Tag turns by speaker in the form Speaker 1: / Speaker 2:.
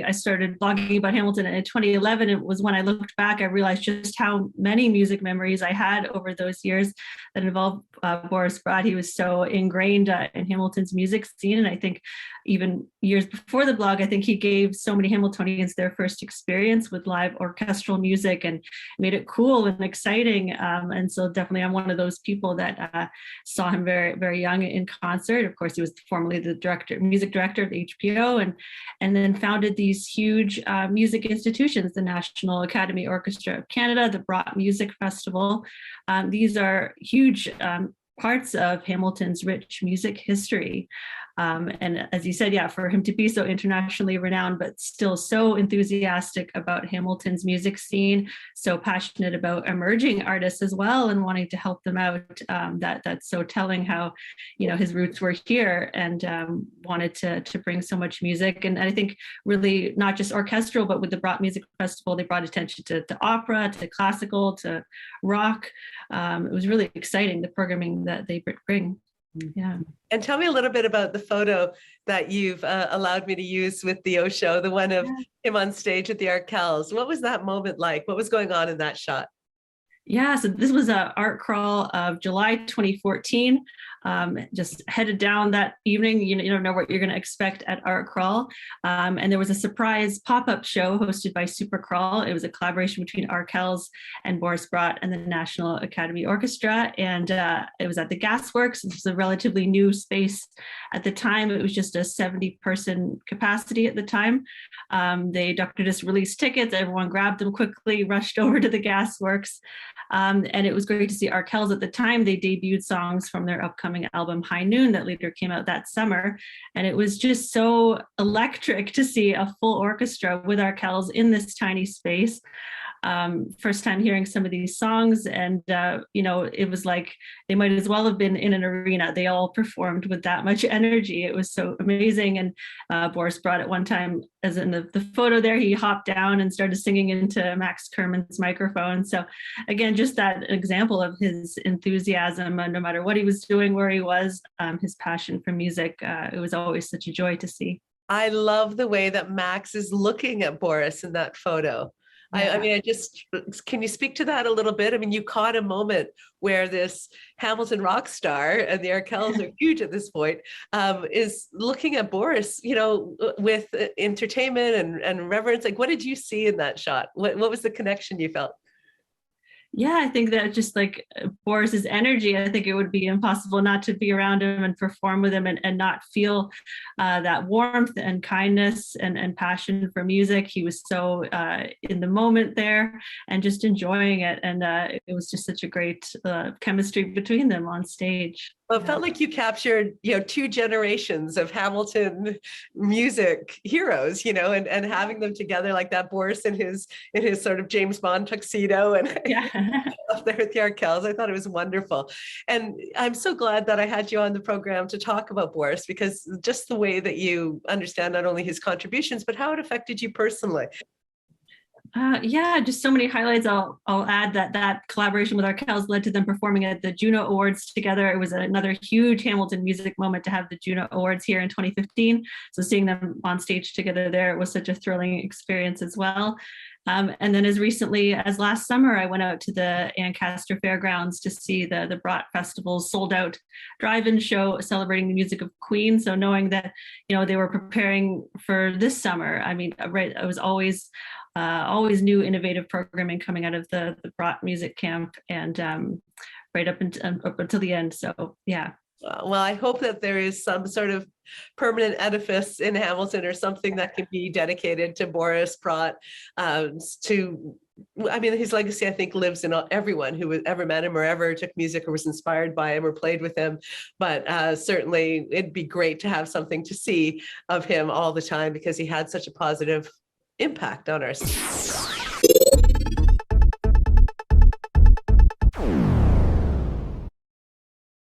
Speaker 1: I started blogging about Hamilton in 2011. It was when I looked back, I realized just how many music memories I had over those years that involved Boris Brott. He was so ingrained in Hamilton's music scene. And I think even years before the blog, I think he gave so many Hamiltonians their first experience with live orchestral music and made it cool and exciting. And so definitely I'm one of those people that saw him very, very young in concert. Of course, he was formerly the music director of the HPO, and then founded these huge music institutions, the National Academy Orchestra of Canada, the Brott Music Festival. These are huge parts of Hamilton's rich music history. And as you said, yeah, for him to be so internationally renowned, but still so enthusiastic about Hamilton's music scene, so passionate about emerging artists as well, and wanting to help them out. That's so telling how, his roots were here and wanted to bring so much music. And I think really not just orchestral, but with the Brott Music Festival, they brought attention to opera, to classical, to rock. It was really exciting, the programming that they bring. Yeah.
Speaker 2: And tell me a little bit about the photo that you've allowed me to use with the Oshow, the one of him on stage at the Arkells. What was that moment like? What was going on in that shot?
Speaker 1: Yeah, so this was an art crawl of July 2014. Just headed down that evening. You don't know what you're going to expect at art crawl. And there was a surprise pop-up show hosted by Super Crawl. It was a collaboration between Arkells and Boris Brott and the National Academy Orchestra. And it was at the Gasworks. This was a relatively new space at the time. It was just a 70-person capacity at the time. Dr. Dis released tickets. Everyone grabbed them quickly, rushed over to the Gasworks. And it was great to see Arkells at the time. They debuted songs from their upcoming album High Noon that later came out that summer. And it was just so electric to see a full orchestra with Arkells in this tiny space. First time hearing some of these songs, and it was like they might as well have been in an arena. They all performed with that much energy. It was so amazing. And Boris Brott at one time, as in the photo there, he hopped down and started singing into Max Kerman's microphone. So again, just that example of his enthusiasm, no matter what he was doing, where he was, his passion for music. It was always such a joy to see.
Speaker 2: I love the way that Max is looking at Boris in that photo. Yeah. Can you speak to that a little bit? I mean, you caught a moment where this Hamilton rock star, and the Arkells are huge at this point, is looking at Boris, with entertainment and reverence. Like, what did you see in that shot? What was the connection you felt?
Speaker 1: Yeah, I think that just like Boris's energy, I think it would be impossible not to be around him and perform with him and not feel that warmth and kindness and passion for music. He was so in the moment there and just enjoying it. And it was just such a great chemistry between them on stage.
Speaker 2: Well, it felt like you captured, two generations of Hamilton music heroes, and having them together like that. Boris in his sort of James Bond tuxedo and up there with the Arkells. I thought it was wonderful. And I'm so glad that I had you on the program to talk about Boris, because just the way that you understand not only his contributions, but how it affected you personally.
Speaker 1: Just so many highlights. I'll add that collaboration with Arkells led to them performing at the Juno Awards together. It was another huge Hamilton music moment to have the Juno Awards here in 2015. So seeing them on stage together there, it was such a thrilling experience as well. And then as recently as last summer, I went out to the Ancaster Fairgrounds to see the Brott Festival's sold out drive-in show celebrating the music of Queen. So knowing that, they were preparing for this summer, I mean, it was always new innovative programming coming out of the Brott Music Camp, and right up until the end. So, yeah.
Speaker 2: Well, I hope that there is some sort of permanent edifice in Hamilton or something that can be dedicated to Boris Brott. His legacy, I think, lives in everyone who ever met him or ever took music or was inspired by him or played with him. But certainly it'd be great to have something to see of him all the time, because he had such a positive impact on us.